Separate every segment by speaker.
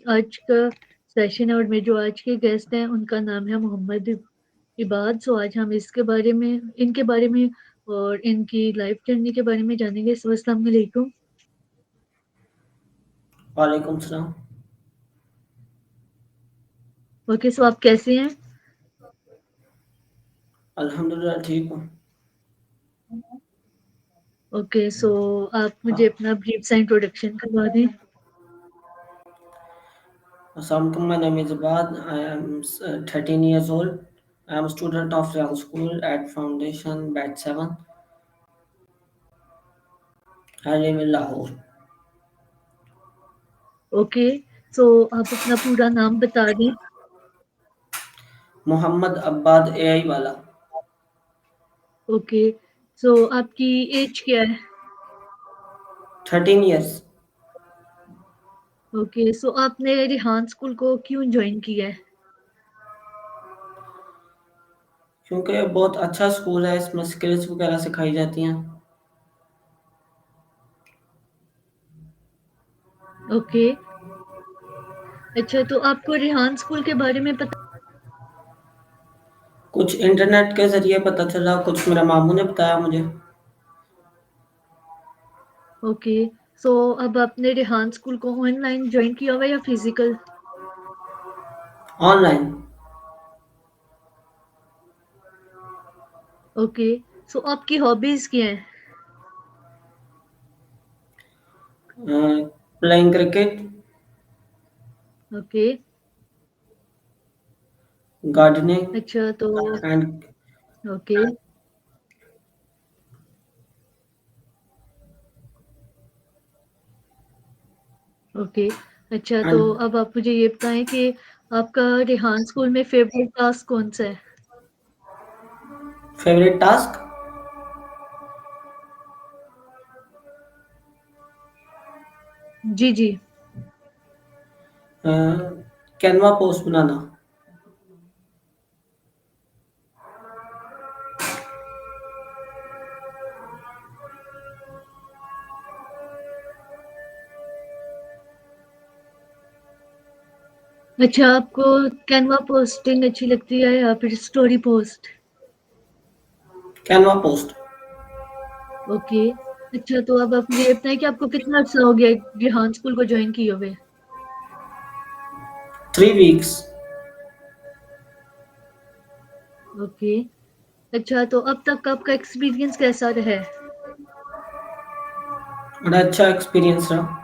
Speaker 1: आज का सेशन है और मेरे जो आज के गेस्ट हैं उनका नाम है मोहम्मद इबाद। सो आज हम इनके बारे में और इनकी लाइफ जर्नी के बारे में जानेंगे। सो अस्सलाम वालेकुम।
Speaker 2: वालेकुम सलाम।
Speaker 1: ओके, सो आप कैसे हैं?
Speaker 2: अल्हम्दुलिल्लाह ठीक हूँ।
Speaker 1: ओके, सो आप मुझे
Speaker 2: हाँ,
Speaker 1: अपना ब्रीफ सा इंट्रोडक्शन करवा दें।
Speaker 2: Assalamualaikum. My name is Abad. I am 13 years old. I am a student of Real School at Foundation Batch 7. I live in Lahore.
Speaker 1: Okay, so आप अपना पूरा नाम बता दें।
Speaker 2: मोहम्मद अब्बाद AI वाला।
Speaker 1: ओके, सो आपकी एज क्या है?
Speaker 2: 13 years।
Speaker 1: ओके, सो आपने रिहान स्कूल को क्यों ज्वाइन किया है?
Speaker 2: क्योंकि ये बहुत अच्छा स्कूल है, इसमें स्किल्स वगैरह सिखाई जाती हैं।
Speaker 1: ओके, अच्छा, तो आपको रिहान स्कूल के बारे में पता?
Speaker 2: कुछ इंटरनेट के जरिए पता चला, कुछ मेरे मामू ने बताया मुझे।
Speaker 1: ओके, सो अब आपने रिहान स्कूल को ऑनलाइन ज्वाइन किया हुआ है या फिजिकल?
Speaker 2: ऑनलाइन।
Speaker 1: ओके, सो आपकी हॉबीज क्या हैं?
Speaker 2: प्लेइंग क्रिकेट,
Speaker 1: ओके,
Speaker 2: गार्डनिंग
Speaker 1: अच्छा, तो
Speaker 2: एंड
Speaker 1: ओके, ओके, अच्छा, तो
Speaker 2: एंड
Speaker 1: अब आप मुझे ये बताएं कि आपका रिहान स्कूल में फेवरेट टास्क कौन सा है?
Speaker 2: Favourite task.
Speaker 1: जी जी।
Speaker 2: कैनवा पोस्ट बनाना।
Speaker 1: अच्छा, आपको कैनवा पोस्टिंग अच्छी लगती है या फिर story post?
Speaker 2: Canva post.
Speaker 1: Okay, अच्छा, तो अब आप मुझे ये बताएं कि आपको कितना अर्सा हो गया रिहान स्कूल को ज्वाइन किए हुए?
Speaker 2: 3 weeks।
Speaker 1: ओके, अच्छा, तो अब तक का आपका एक्सपीरियंस कैसा रहा है?
Speaker 2: बड़ा अच्छा एक्सपीरियंस रहा।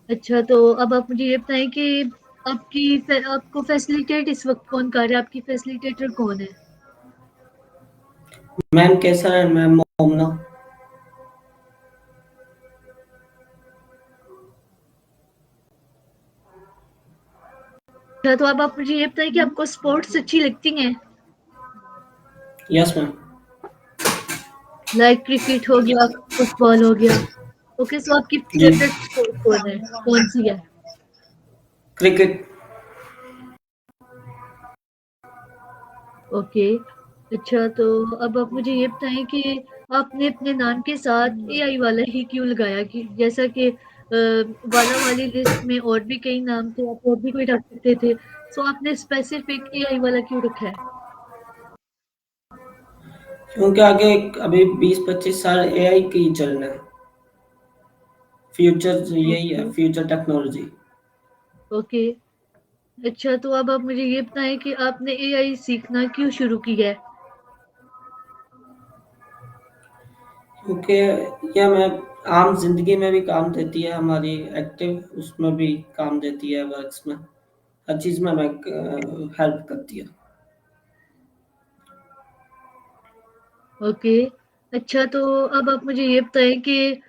Speaker 1: अच्छा, तो अब आप मुझे ये बताएं कि आपको फैसिलिटेट इस वक्त कौन कर रहा है? आपकी फैसिलिटेटर कौन है?
Speaker 2: Ma'am Kesar and ma'am मोमना।
Speaker 1: अच्छा, तो अब आप मुझे ये बताएं कि आपको स्पोर्ट्स अच्छी लगती हैं?
Speaker 2: Yes ma'am.
Speaker 1: लाइक क्रिकेट हो गया, फुटबॉल हो गया। ओके, सो आपकी
Speaker 2: जी।
Speaker 1: फेवरेट स्पोर्ट कौन है, कौन सी है?
Speaker 2: क्रिकेट।
Speaker 1: ओके, अच्छा, तो अब आप मुझे ये बताएं कि आपने अपने नाम के साथ एआई वाला ही क्यों लगाया? कि जैसा कि वाला वाली लिस्ट में और भी कई नाम थे, आप और भी कोई रख सकते थे। सो आपने स्पेसिफिक एआई वाला क्यों रखा है?
Speaker 2: क्योंकि आगे अभी 20-25 साल एआई की ही चलना है। फ्यूचर यही
Speaker 1: ओके,
Speaker 2: है, फ्यूचर टेक्नोलॉजी।
Speaker 1: ओके, अच्छा, तो अब आप मुझे ये बताएं कि आपने एआई सीखना क्यों शुरू किया है?
Speaker 2: क्योंकि ये हमें आम जिंदगी में भी काम देती है, हमारी एक्टिव उसमें भी काम देती है, वर्क्स में हर चीज़ में हमें हेल्प करती है।
Speaker 1: ओके, अच्छा, तो अब आप मुझे ये बताएं कि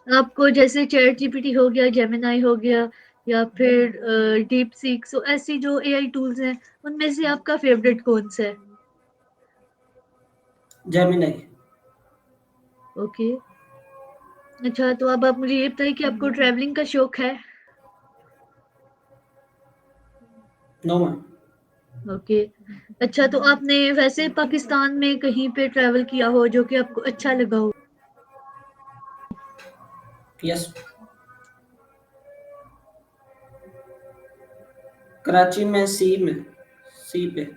Speaker 1: आपको जैसे चैट जीपीटी हो गया, जेमिनाई हो गया या फिर डीप सीक, सो ऐसी जो एआई टूल्स हैं उनमें से आपका फेवरेट कौन सा है?
Speaker 2: जेमिनाई।
Speaker 1: ओके, अच्छा, तो अब आप मुझे ये बताइए कि आपको ट्रैवलिंग का शौक है?
Speaker 2: No ma'am.
Speaker 1: ओके। अच्छा, तो आपने वैसे पाकिस्तान में कहीं पे ट्रैवल किया हो जो कि आपको अच्छा लगा हो?
Speaker 2: यस, कराची में सी पे।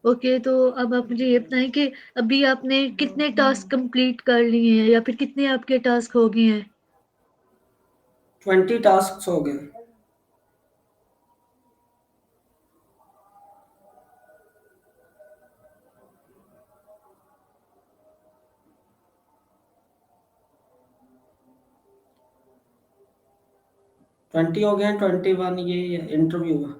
Speaker 1: ओके, तो अब आप मुझे ये बताएँ कि अभी आपने कितने टास्क कंप्लीट कर लिए हैं या फिर कितने आपके टास्क हो गए हैं?
Speaker 2: 20 टास्क हो गए। 20 हो गए, 21 ये इंटरव्यू है।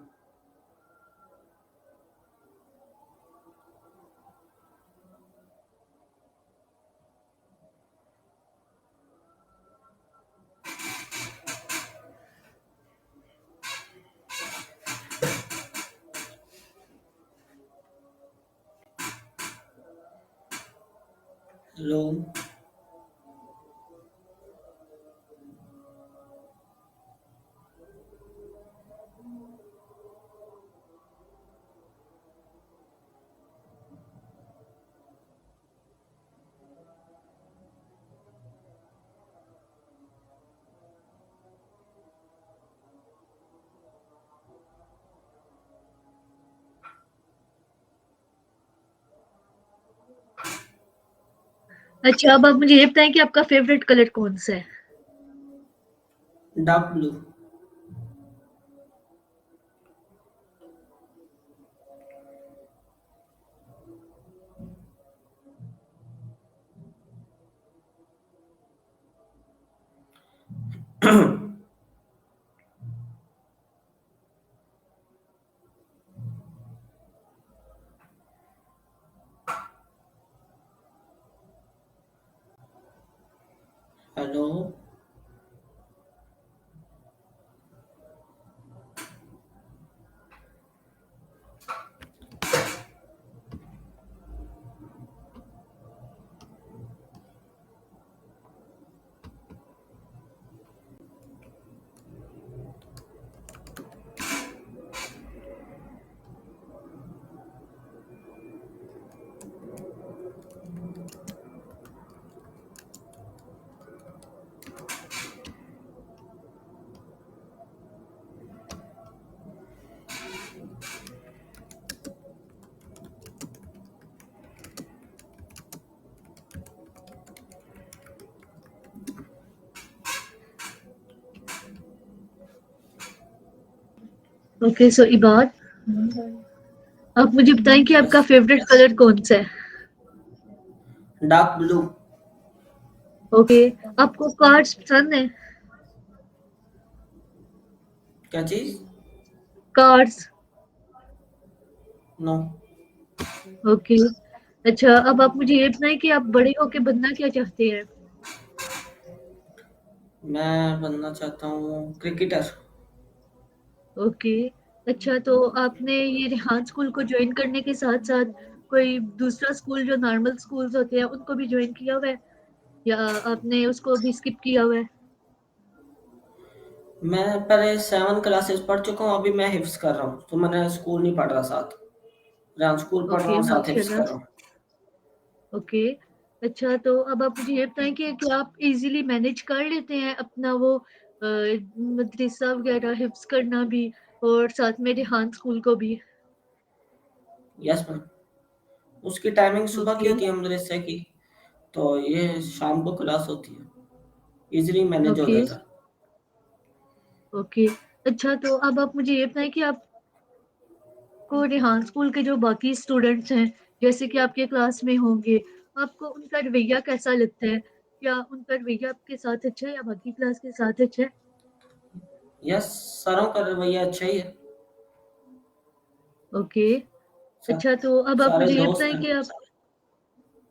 Speaker 2: हेलो।
Speaker 1: अच्छा, अब आप मुझे ये बताएँ कि आपका फ़ेवरेट कलर कौन-सा है?
Speaker 2: Dark blue. हेलो।
Speaker 1: ओके, सो इबाद, आप मुझे बताएँ कि
Speaker 2: यस,
Speaker 1: आपका फ़ेवरेट कलर कौन-सा है?
Speaker 2: Dark blue.
Speaker 1: ओके, आपको कार्ड्स पसंद हैं?
Speaker 2: क्या चीज?
Speaker 1: Cards,
Speaker 2: no.
Speaker 1: ओके। अच्छा, अब आप मुझे ये बताएँ कि आप बड़े होके बनना क्या चाहते हैं?
Speaker 2: मैं बनना चाहता हूँ क्रिकेटर।
Speaker 1: ओके। अच्छा, तो आपने ये रेहान स्कूल को जॉइन करने के साथ-साथ कोई दूसरा स्कूल जो नॉर्मल स्कूल्स होते हैं, उनको भी जॉइन किया हुआ है या आपने उसको भी स्किप किया हुआ है?
Speaker 2: मैं पहले 7 क्लासेस पढ़ चुका हूँ, अभी मैं हिफ्स कर रहा हूँ, तो मैंने स्कूल नहीं पढ़ रहा साथ। मैं स्कूल पढ़ रहा
Speaker 1: ओके,
Speaker 2: हूँ, साथ हिफ्स कर
Speaker 1: माशाल्लाह।
Speaker 2: रहा हूँ।
Speaker 1: ओके। अच्छा, तो अब आप मुझे ये बताएँ कि क्या आप इज़िली मैनेज कर लेते हैं अपना वो मदरसा वग़ैरह हिफ्ज़ करना भी और साथ में रेहान स्कूल को भी?
Speaker 2: Yes ma'am. उसकी टाइमिंग सुबह की
Speaker 1: ओके,
Speaker 2: होती है मदरसे की, तो ये शाम को क्लास होती है। इजीली मैनेज हो
Speaker 1: ओके,
Speaker 2: जाता है।
Speaker 1: ओके। अच्छा, तो अब आप मुझे ये बताएँ कि आपको रेहान स्कूल के जो बाकी स्टूडेंट्स हैं, जैसे कि आपके क्लास में होंगे, आपको उनका रवैया कैसा लगता है? क्या उनका रवैया आपके साथ अच्छा है या बाकी क्लास के साथ अच्छा है?
Speaker 2: यस, सरों का रवैया अच्छा ही है।
Speaker 1: ओके।
Speaker 2: सा,
Speaker 1: अच्छा, तो अब आप
Speaker 2: सारे
Speaker 1: मुझे ये
Speaker 2: दोस्त
Speaker 1: बताएँ
Speaker 2: हैं।
Speaker 1: कि आप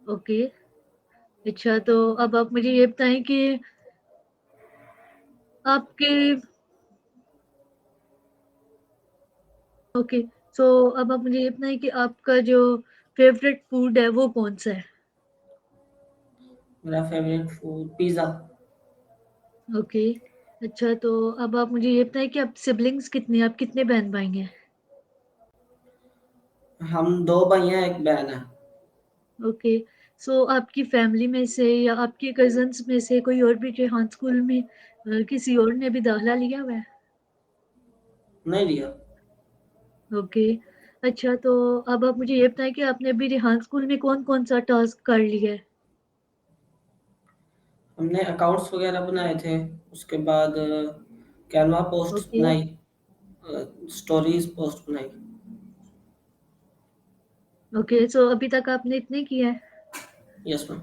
Speaker 1: ओके। अच्छा, तो अब आप मुझे ये बताएँ कि आपके ओके, सो अब आप मुझे ये बताएँ कि आपका जो फ़ेवरेट फूड है वो कौन-सा है?
Speaker 2: मेरा फेवरेट फूड पिज़्ज़ा।
Speaker 1: ओके। अच्छा, तो अब आप मुझे ये बताएँ कि आप सिबलिंग्स कितने हैं? आप कितने बहन-भाई हैं?
Speaker 2: हम 2 भाई हैं, 1 बहन है।
Speaker 1: ओके, सो आपकी फैमिली में से या आपके कज़िन्स में से कोई और भी रेहान स्कूल में किसी और ने भी दाखिला लिया हुआ है?
Speaker 2: नहीं लिया।
Speaker 1: ओके, अच्छा तो अब आप मुझे ये बताएँ कि आपने अभी रेहान स्कूल में कौन-कौन सा टास्क कर लिया है?
Speaker 2: हमने अकाउंट्स वगैरह बनाए थे, उसके बाद कैनवा पोस्ट
Speaker 1: ओके,
Speaker 2: बनाई, स्टोरीज़ पोस्ट बनाई।
Speaker 1: ओके, सो अभी तक आपने इतने किए हैं?
Speaker 2: Yes ma'am.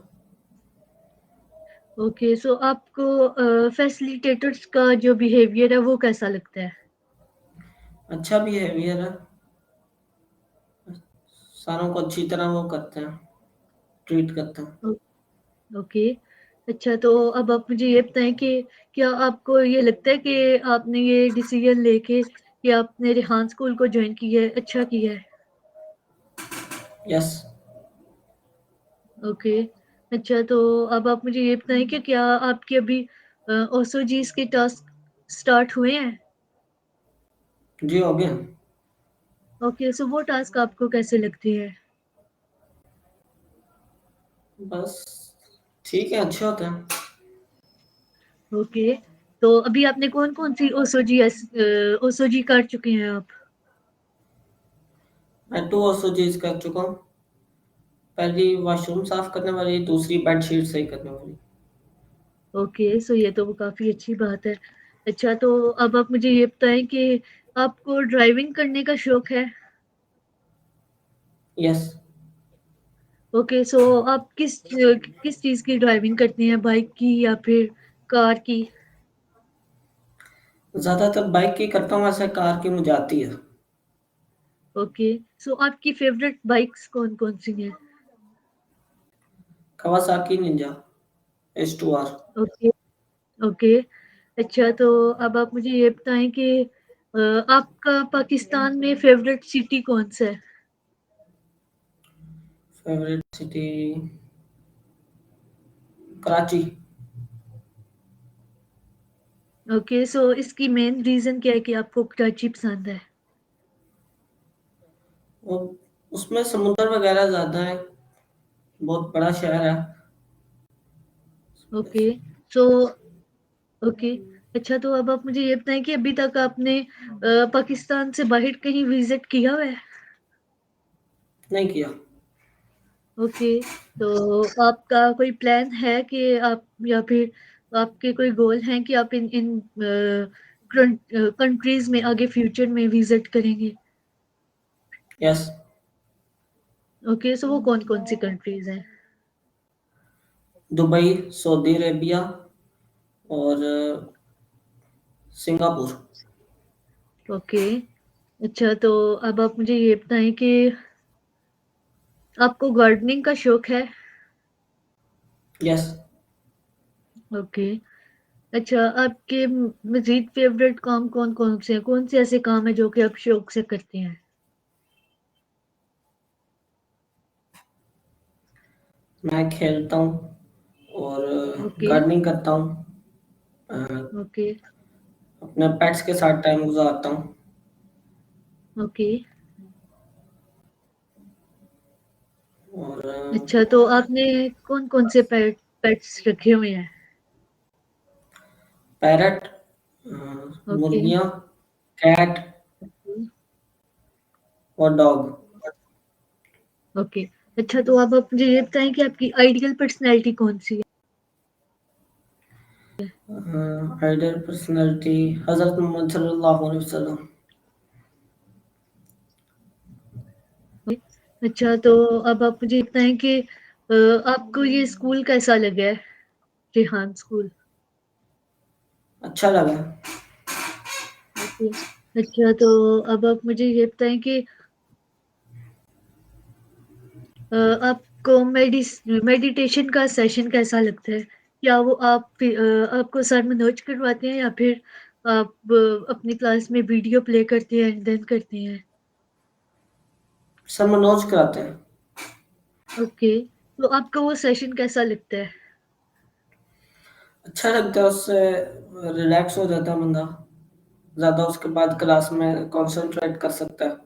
Speaker 1: ओके, सो आपको फैसिलिटेटर्स का जो बिहेवियर है वो कैसा लगता है?
Speaker 2: अच्छा बिहेवियर है, सारों को अच्छी तरह वो करते हैं, ट्रीट करते हैं।
Speaker 1: ओ ओके, अच्छा तो अब आप मुझे ये बताएँ कि क्या आपको ये लगता है कि आपने ये डिसीज़न लेके कि आपने रेहान स्कूल को जॉइन किया है, अच्छा किया है?
Speaker 2: यस।
Speaker 1: ओके, अच्छा तो अब आप मुझे ये बताएँ कि क्या आपके अभी ओसोजीज़ के टास्क स्टार्ट हुए हैं?
Speaker 2: जी, हो गया।
Speaker 1: ओके, सो वो टास्क आपको कैसे लगते हैं?
Speaker 2: बस ठीक है, अच्छे होते हैं।
Speaker 1: ओके, तो अभी आपने कौन-कौन सी ओसोजी कर चुके हैं आप?
Speaker 2: मैं 2 ओएसओजीज़ कर चुका हूँ। पहली वॉशरूम साफ करने वाली, दूसरी बेडशीट सही करने वाली।
Speaker 1: ओके, सो ये तो काफ़ी अच्छी बात है। अच्छा तो अब आप मुझे ये बताएँ कि आपको ड्राइविंग करने का शौक है?
Speaker 2: यस।
Speaker 1: ओके, सो आप किस चीज़ की ड्राइविंग करती हैं? बाइक की या फिर कार की?
Speaker 2: ज़्यादातर बाइक की करता हूँ, वैसे कार की मुझे आती है।
Speaker 1: ओके, सो आपकी फ़ेवरेट बाइक्स कौन-कौन सी हैं?
Speaker 2: Kawasaki Ninja H2R।
Speaker 1: Okay, okay. अच्छा तो अब आप मुझे ये बताएँ कि आपका पाकिस्तान में फ़ेवरेट सिटी कौन-सा है?
Speaker 2: Favourite city Karachi.
Speaker 1: ओके, सो इसकी मेन रीज़न क्या है कि आपको कराची पसंद है?
Speaker 2: वो उसमें समुद्र वगैरह ज़्यादा है, बहुत बड़ा शहर है।
Speaker 1: ओके, सो ओके, अच्छा तो अब आप मुझे ये बताएँ कि अभी तक आपने पाकिस्तान से बाहर कहीं विज़िट किया हुआ है?
Speaker 2: नहीं किया।
Speaker 1: ओके, तो आपका कोई प्लान है कि आप या फिर आपके कोई गोल हैं कि आप इन इन कंट्रीज़ में आगे फ्यूचर में विज़िट करेंगे?
Speaker 2: यस।
Speaker 1: ओके, सो वो कौन-कौन सी कंट्रीज़ हैं?
Speaker 2: दुबई, सऊदी अरेबिया और सिंगापुर।
Speaker 1: ओके, अच्छा तो अब आप मुझे ये बताएँ कि आपको गार्डनिंग का शौक है?
Speaker 2: यस।
Speaker 1: ओके, अच्छा आपके मज़ीद फ़ेवरेट काम कौन-कौन से हैं? कौन से ऐसे काम हैं जो कि आप शौक से करते हैं?
Speaker 2: मैं खेलता हूँ और
Speaker 1: ओके,
Speaker 2: गार्डनिंग करता हूँ। अ,
Speaker 1: ओके,
Speaker 2: अपने पेट्स के साथ टाइम गुज़ारता हूँ
Speaker 1: ओके।
Speaker 2: और
Speaker 1: अच्छा तो आपने कौन-कौन से पेट्स रखे हुए हैं?
Speaker 2: पैरट,
Speaker 1: ओके,
Speaker 2: मुर्गियाँ, कैट
Speaker 1: ओके,
Speaker 2: और डॉग।
Speaker 1: ओके। अच्छा तो अब आप मुझे ये बताएँ कि आपकी आइडियल पर्सनैलिटी कौन-सी
Speaker 2: आइडियल पर्सनैलिटी हज़रत मोहम्मद सल्लल्लाहु अलैहि वसल्लम।
Speaker 1: है? अच्छा तो अब आप मुझे ये बताएँ कि आपको ये स्कूल कैसा लगा है? रेहान स्कूल?
Speaker 2: अच्छा लगा।
Speaker 1: ओके। अच्छा तो अब आप मुझे ये बताएँ कि आपको मेडिटेशन का सेशन कैसा लगता है? क्या वो आपको सर मनोज करवाते हैं या फिर आप अपनी क्लास में वीडियो प्ले करते हैं एंड देन करते हैं?
Speaker 2: सब मनोज कराते हैं।
Speaker 1: ओके, तो आपको वो सेशन कैसा लगता है?
Speaker 2: अच्छा लगता है, उससे रिलैक्स हो जाता है बंदा, ज़्यादा उसके बाद क्लास में कॉन्सन्ट्रेट कर सकता है।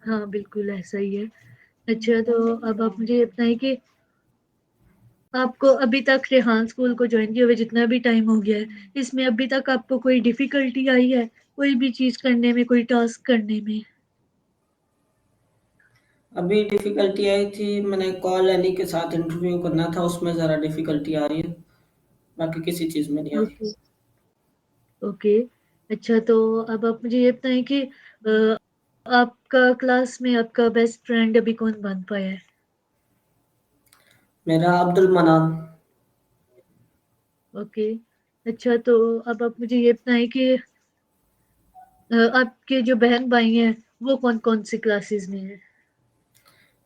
Speaker 1: हाँ, बिल्कुल ऐसा ही है। अच्छा तो अब आप मुझे ये बताएँ कि आपको अभी तक रेहान स्कूल को जॉइन किए हुए जितना भी टाइम हो गया है, इसमें अभी तक आपको कोई डिफ़िकल्टी आई है? कोई भी चीज़ करने में, कोई टास्क करने में?
Speaker 2: अभी डिफ़िकल्टी आई थी, मैंने कॉल एनी के साथ इंटरव्यू करना था, उसमें ज़रा डिफ़िकल्टी आ रही है, बाकी किसी चीज़ में नहीं आ रही।
Speaker 1: Okay, okay. अच्छा तो अब आप मुझे ये बताएँ कि आपका क्लास में आपका बेस्ट फ्रेंड अभी कौन बन पाया है?
Speaker 2: मेरा अब्दुल मनान।
Speaker 1: ओके। अच्छा तो अब आप मुझे ये बताएँ कि आपके जो बहन-भाई हैं, वो कौन-कौन सी क्लासेस में हैं?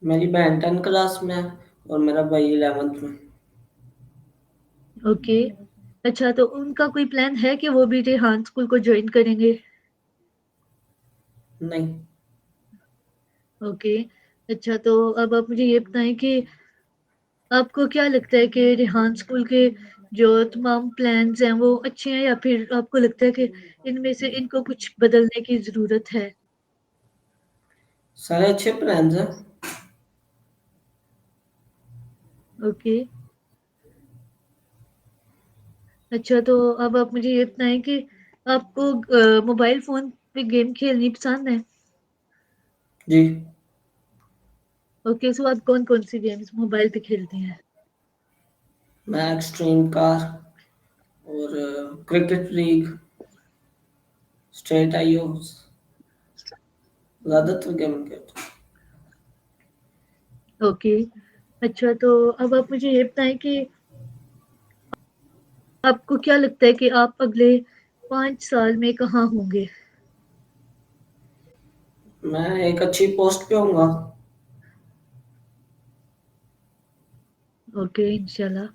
Speaker 2: मेरी बहन 10 क्लास में है और मेरा भाई 11th में।
Speaker 1: ओके। अच्छा तो उनका कोई प्लान है कि वो भी रेहान स्कूल को जॉइन करेंगे?
Speaker 2: नहीं।
Speaker 1: ओके। अच्छा तो अब आप मुझे ये बताएँ कि आपको क्या लगता है कि रेहान स्कूल के जो तमाम प्लान्स हैं वो अच्छे हैं या फिर आपको लगता है कि इनमें से इनको कुछ बदलने की ज़रूरत है?
Speaker 2: सारे अच्छे प्लान्स हैं।
Speaker 1: ओके। अच्छा तो अब आप मुझे ये बताएँ कि आपको मोबाइल फ़ोन पे गेम खेलनी पसंद है?
Speaker 2: जी।
Speaker 1: ओके, सो आप कौन-कौन सी गेम्स मोबाइल पे खेलते हैं?
Speaker 2: मैं एक्सट्रीम कार और क्रिकेट लीग, स्ट्रेट आईओ, ज़्यादातर गेम खेलता हूँ।
Speaker 1: ओके। अच्छा तो अब आप मुझे ये बताएँ कि आपको क्या लगता है कि आप अगले 5 साल में कहाँ होंगे?
Speaker 2: मैं एक अच्छी पोस्ट पे होऊँगा।
Speaker 1: ओके, इंशाल्लाह।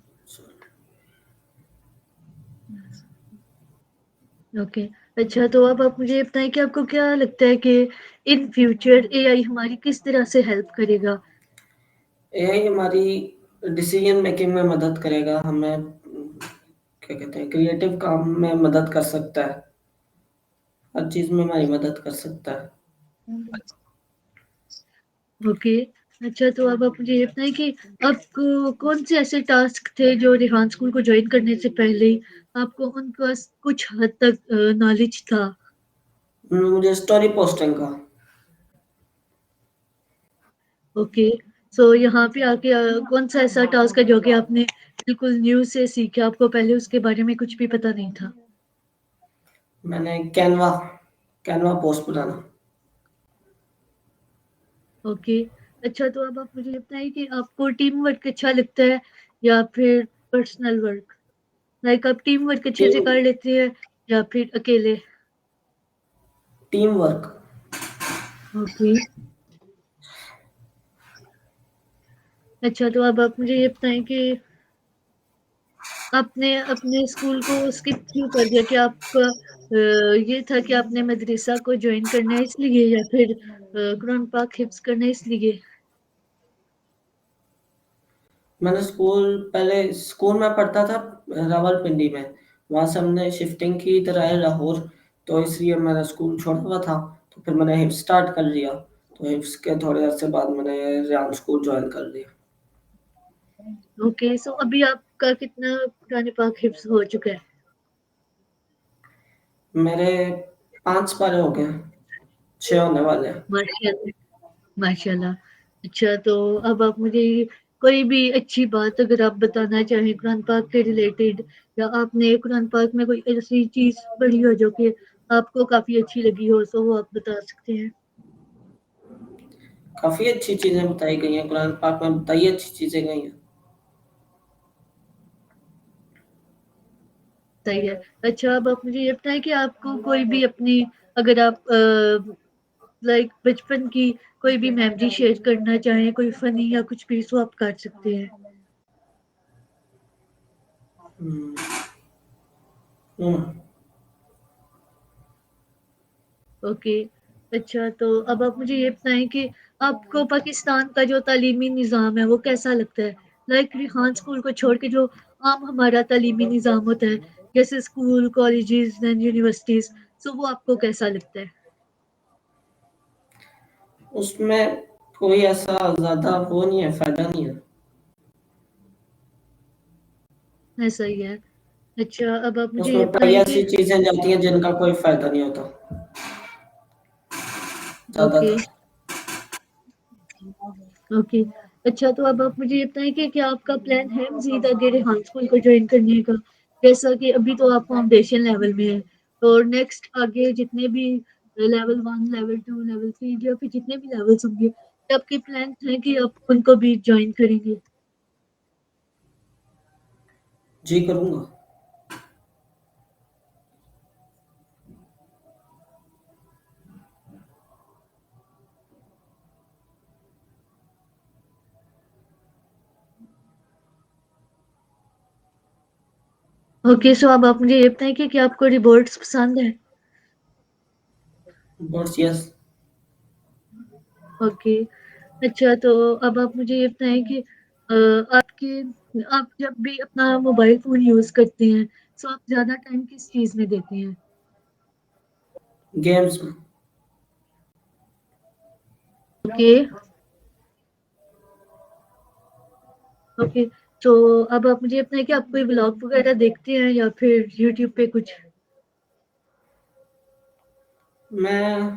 Speaker 1: ओके। अच्छा तो अब आप मुझे ये बताएँ कि आपको क्या लगता है कि इन फ्यूचर एआई हमारी किस तरह से हेल्प करेगा?
Speaker 2: एआई हमारी डिसीजन मेकिंग में मदद करेगा, हमें क्या कहते हैं, क्रिएटिव काम में मदद कर सकता है, हर चीज़ में हमारी मदद कर सकता है।
Speaker 1: ओके। अच्छा तो अब आप मुझे ये बताएँ कि आपको कौन से ऐसे टास्क थे जो रेहान स्कूल को जॉइन करने से पहले ही आपको उनका कुछ हद तक नॉलेज था?
Speaker 2: मुझे स्टोरी पोस्टिंग का।
Speaker 1: ओके। सो यहाँ पे आके कौन-सा ऐसा टास्क है जो कि आपने बिल्कुल न्यू से सीखा, आपको पहले उसके बारे में कुछ भी पता नहीं था?
Speaker 2: मैंने कैनवा कैनवा पोस्ट बनाना।
Speaker 1: ओके। अच्छा तो अब आप मुझे ये बताइए कि आपको टीम वर्क अच्छा लगता है या फिर पर्सनल वर्क? लाइक आप टीम वर्क अच्छे से
Speaker 2: टीम
Speaker 1: कर लेते हैं या फिर अकेले?
Speaker 2: Team work.
Speaker 1: ओके। अच्छा तो अब आप मुझे ये बताएँ कि आपने अपने स्कूल को स्किप क्यों कर दिया? क्या आपका ये था कि आपने मदरसा को जॉइन करना है इसलिए या फिर कुरान पाक हिफ्ज़ करना है इसलिए?
Speaker 2: मैंने स्कूल में पढ़ता था रावलपिंडी में, वहाँ से हमने शिफ्टिंग की इधर आए लाहौर, तो इसलिए मैंने स्कूल छोड़ा हुआ था, तो फिर मैंने हिफ्स स्टार्ट कर लिया, तो हिफ्स के थोड़े अरसे बाद मैंने रेहान स्कूल ज्वाइन कर लिया।
Speaker 1: ओके, सो अभी आपका कितना कुरान पाक हिफ्ज़ हो चुका है?
Speaker 2: मेरे 5 पारे हो गए हैं, 6 होने वाले हैं।
Speaker 1: माशाल्लाह, माशाल्लाह। अच्छा तो अब आप मुझे कोई भी अच्छी बात अगर आप बताना चाहें कुरान पाक के रिलेटेड या आपने कुरान पाक में कोई ऐसी चीज़ पढ़ी हो जो कि आपको काफ़ी अच्छी लगी हो, सो वो आप बता सकते हैं?
Speaker 2: काफ़ी अच्छी चीज़ें बताई गई हैं, कुरान पाक में बताई अच्छी चीज़ें गई हैं।
Speaker 1: सही है। अच्छा अब आप मुझे ये बताएँ कि आपको कोई भी अपनी अगर आप लाइक बचपन की कोई भी मेमोरी शेयर करना चाहें, कोई फ़नी या कुछ भी सो आप कर सकते हैं।
Speaker 2: हुँ, हुँ।
Speaker 1: ओके। अच्छा तो अब आप मुझे ये बताएँ कि आपको पाकिस्तान का जो तालीमी निज़ाम है वो कैसा लगता है? लाइक रिहान स्कूल को छोड़ के जो आम हमारा तालीमी निज़ाम होता है, जैसे स्कूल, कॉलेजेस एंड यूनिवर्सिटीज़, सो वो आपको कैसा लगता है?
Speaker 2: उसमें कोई ऐसा ज़्यादा वो नहीं है, फ़ायदा नहीं है।
Speaker 1: ऐसा ही है। अच्छा, अब आप मुझे ये
Speaker 2: उसमें कई
Speaker 1: बताएँ कि
Speaker 2: ऐसी चीज़ें जाती हैं जिनका कोई फ़ायदा नहीं होता,
Speaker 1: ओके,
Speaker 2: ज़्यादातर।
Speaker 1: ओके। अच्छा, तो अब आप मुझे ये बताएँ कि क्या आपका प्लान है मज़ीद आगे रेहान स्कूल को जॉइन करने का? जैसा कि अभी तो आप फाउंडेशन लेवल में हैं, और नेक्स्ट आगे जितने भी लेवल 1, लेवल 2, लेवल 3 या फिर जितने भी लेवल्स होंगे, क्या आपके प्लान्स हैं कि आप उनको भी जॉइन करेंगे?
Speaker 2: जी, करूँगा।
Speaker 1: ओके, सो अब आप मुझे ये बताएँ कि क्या आपको रिवॉर्ड्स पसंद हैं?
Speaker 2: बस यस।
Speaker 1: ओके। अच्छा, तो अब आप मुझे ये बताएँ कि आपके आप जब भी अपना मोबाइल फ़ोन यूज़ करते हैं, सो आप ज़्यादा टाइम किस चीज़ में देते हैं?
Speaker 2: गेम्स में।
Speaker 1: Okay, okay. तो अब आप मुझे ये बताएँ कि आप कोई व्लॉग वगैरह देखते हैं या फिर यूट्यूब पे कुछ?
Speaker 2: मैं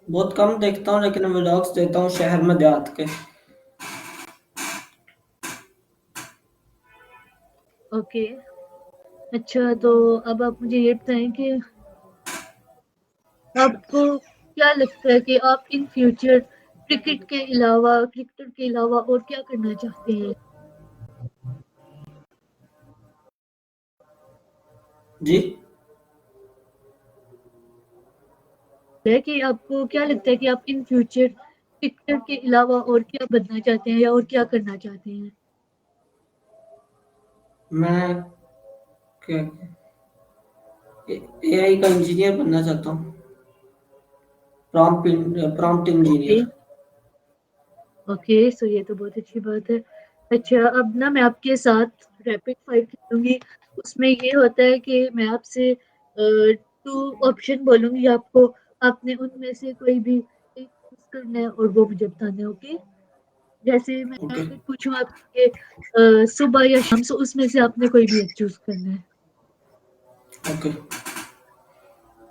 Speaker 2: बहुत कम देखता हूँ, लेकिन व्लॉग्स देखता हूँ शहर में देहात के।
Speaker 1: ओके। अच्छा, तो अब आप मुझे ये बताएँ कि आपको क्या लगता है कि आप इन फ्यूचर क्रिकेट के अलावा और क्या करना चाहते हैं?
Speaker 2: जी?
Speaker 1: है कि आपको क्या लगता है कि आप इन फ्यूचर क्रिकेट के अलावा और क्या बनना चाहते हैं या और क्या करना चाहते हैं?
Speaker 2: मैं क्या एआई का इंजीनियर बनना चाहता हूँ। Prompt
Speaker 1: okay,
Speaker 2: engineer.
Speaker 1: ओके, सो ये तो बहुत अच्छी बात है। अच्छा, अब ना मैं आपके साथ रैपिड फायर खेलूँगी। उसमें ये होता है कि मैं आपसे 2 ऑप्शन बोलूँगी आपको, आपने उनमें से कोई भी एक चूज़ करना है और वो मुझे बताना है, ओके? जैसे मैं
Speaker 2: ओके।
Speaker 1: अगर पूछूँ आपसे सुबह या शाम, सो उसमें से आपने कोई भी एक चूज़ करना है।
Speaker 2: ओके।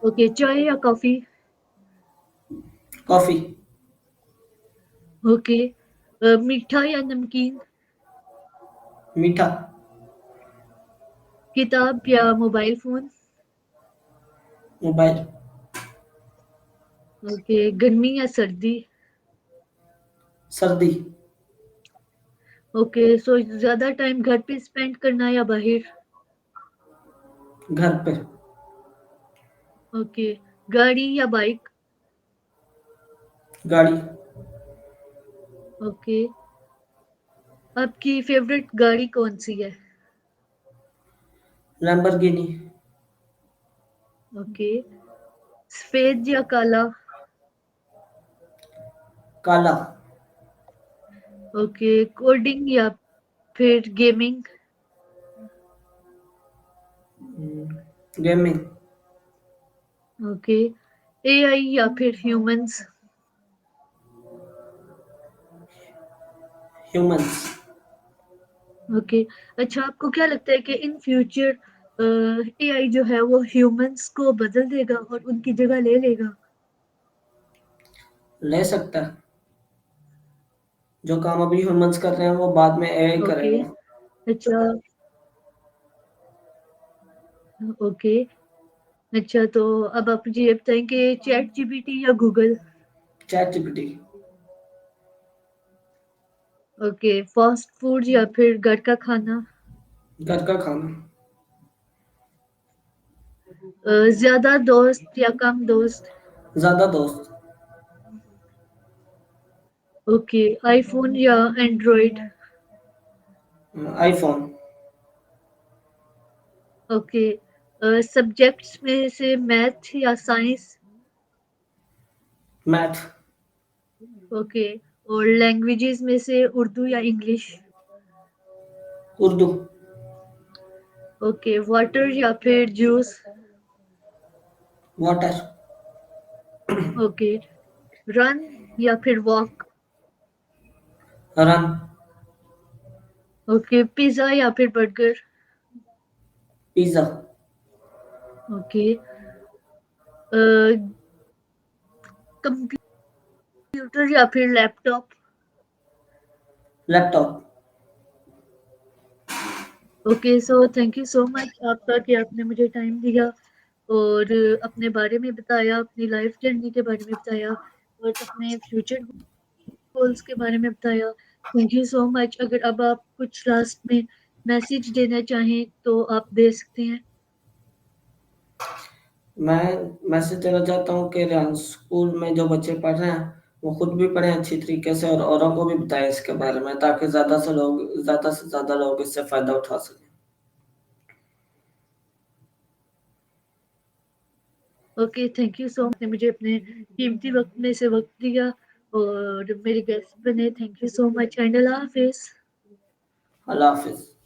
Speaker 1: ओके, चाय या कॉफ़ी?
Speaker 2: कॉफ़ी।
Speaker 1: ओके। मीठा या नमकीन?
Speaker 2: मीठा।
Speaker 1: किताब या मोबाइल फ़ोन?
Speaker 2: मोबाइल।
Speaker 1: ओके, गर्मी या सर्दी?
Speaker 2: सर्दी।
Speaker 1: ओके, सो ज़्यादा टाइम घर पे स्पेंड करना या बाहर?
Speaker 2: घर पे।
Speaker 1: ओके, गाड़ी या बाइक?
Speaker 2: गाड़ी।
Speaker 1: ओके, आपकी फ़ेवरेट गाड़ी कौन-सी है?
Speaker 2: लैम्बोर्गिनी।
Speaker 1: ओके, सफ़ेद या काला?
Speaker 2: काला।
Speaker 1: ओके, कोडिंग या फिर गेमिंग?
Speaker 2: गेमिंग।
Speaker 1: ओके, एआई या फिर ह्यूमन्स?
Speaker 2: ह्यूमंस।
Speaker 1: ओके। अच्छा, आपको क्या लगता है कि इन फ्यूचर एआई जो है वो ह्यूमन्स को बदल देगा और उनकी जगह ले लेगा?
Speaker 2: ले सकता है। जो काम अभी ह्यूमंस कर रहे हैं वो बाद में एआई
Speaker 1: ओके।
Speaker 2: करेगा।
Speaker 1: अच्छा, ओके। अच्छा, तो अब आप मुझे ये बताएँ कि चैट जीपीटी या Google?
Speaker 2: Chat GPT.
Speaker 1: Okay, fast food या फिर घर का खाना?
Speaker 2: घर का खाना।
Speaker 1: ज़्यादा दोस्त या कम दोस्त?
Speaker 2: ज्यादा दोस्त।
Speaker 1: ओके, आईफ़ोन या एंड्रॉइड?
Speaker 2: आईफोन।
Speaker 1: ओके, सब्जेक्ट्स में से मैथ या साइंस?
Speaker 2: मैथ।
Speaker 1: ओके, और लैंग्वेजेज़ में से उर्दू या इंग्लिश?
Speaker 2: उर्दू।
Speaker 1: ओके, वाटर या फिर जूस?
Speaker 2: वाटर।
Speaker 1: ओके, रन या फिर वॉक?
Speaker 2: रन।
Speaker 1: ओके, पिज़्ज़ा या फिर बर्गर?
Speaker 2: पिज़्ज़ा।
Speaker 1: ओके, अ, कंप्यूटर या फिर laptop?
Speaker 2: Laptop.
Speaker 1: Okay, so thank you so much आपका कि आपने मुझे टाइम दिया और अपने बारे में बताया, अपनी लाइफ जर्नी के बारे में बताया और अपने फ्यूचर गोल्स के बारे में बताया। Thank you so much. अगर अब आप कुछ लास्ट में मैसेज देना चाहें तो आप दे सकते हैं।
Speaker 2: मैं मैसेज देना चाहता हूँ कि रियांस स्कूल में जो बच्चे पढ़ रहे हैं वो खुद भी पढ़ें अच्छी तरीके से और औरों को भी बताएं इसके बारे में, ताकि ज़्यादा से ज़्यादा लोग इससे फ़ायदा उठा सकें।
Speaker 1: Okay, thank you so much, मुझे अपने कीमती वक्त में से वक्त दिया और मेरे गेस्ट बने। Thank you so much and Allah हाफिज।
Speaker 2: अल्लाह हाफिज़।